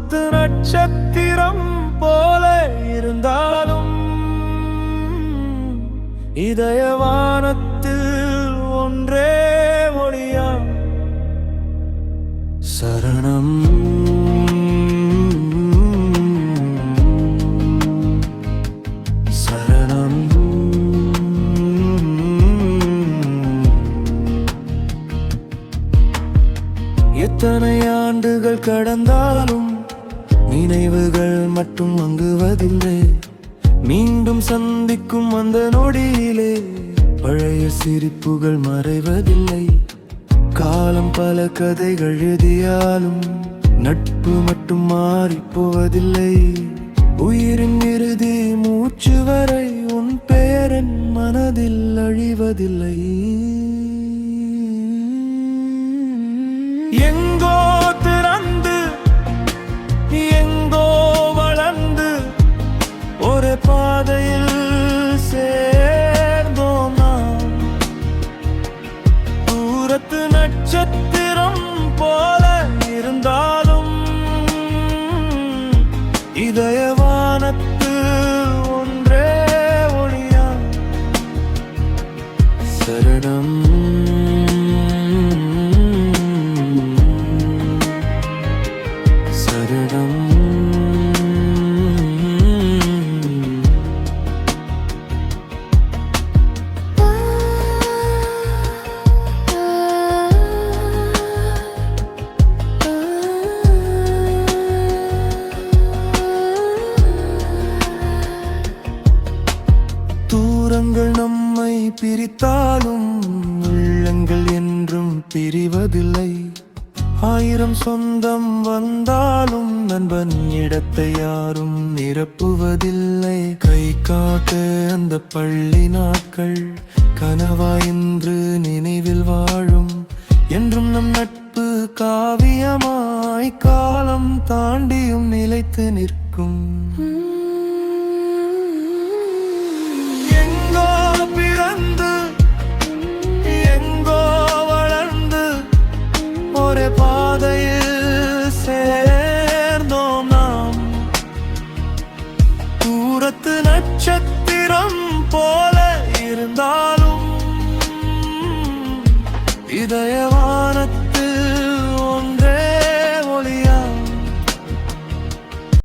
தூரத்து நட்சத்திரம் போல இருந்தாலும் இதயவானத்தில் ஒன்றே மொழியா சரணம் சரணம். எத்தனை ஆண்டுகள் கடந்தாலும் நினைவுகள் மட்டும் மங்குவதில்லை. மீண்டும் சந்திக்கும் அந்த நொடியிலே பழைய சிரிப்புகள் மறைவதில்லை. காலம் பல கதைகள் எழுதியாலும் நட்பு மட்டும் மாறிப் போவதில்லை. உயிரின் இறுதி மூச்சு வரை உன் பெயர் என் மனதில் அழிவதில்லை. எங்கோ திறந்து எங்கோ வளர்ந்து ஒரு பாதையில் சேர்ந்தோம் நாம். தூரத்து நட்சத்திரம் போல இருந்தாலும் இதயவானத்து ஒன்றே ஒளியா சரணம் சரணம். தூரங்கள் நம்மை பிரித்தாலும் உள்ளங்கள் என்றும் பிரிவதில்லை. ஆயிரம் சொந்தம் வந்தாலும் நண்பன் இடத்தை யாரும் நிரப்புவதில்லை. கை காட்டு அந்த பள்ளி நாட்கள் கனவா இன்று நினைவில் வாழும். என்றும் நம் நட்பு காவியமாய் காலம் தாண்டியும் நிலைத்து நிற்கும். எங்கோ பிறந்து எங்கோ வளர்ந்து ஒரே பாதையில் சேர்ந்தோம் நாம். தூரத்து நட்சத்திரம் போல இருந்தாலும் இதயவானத்தில்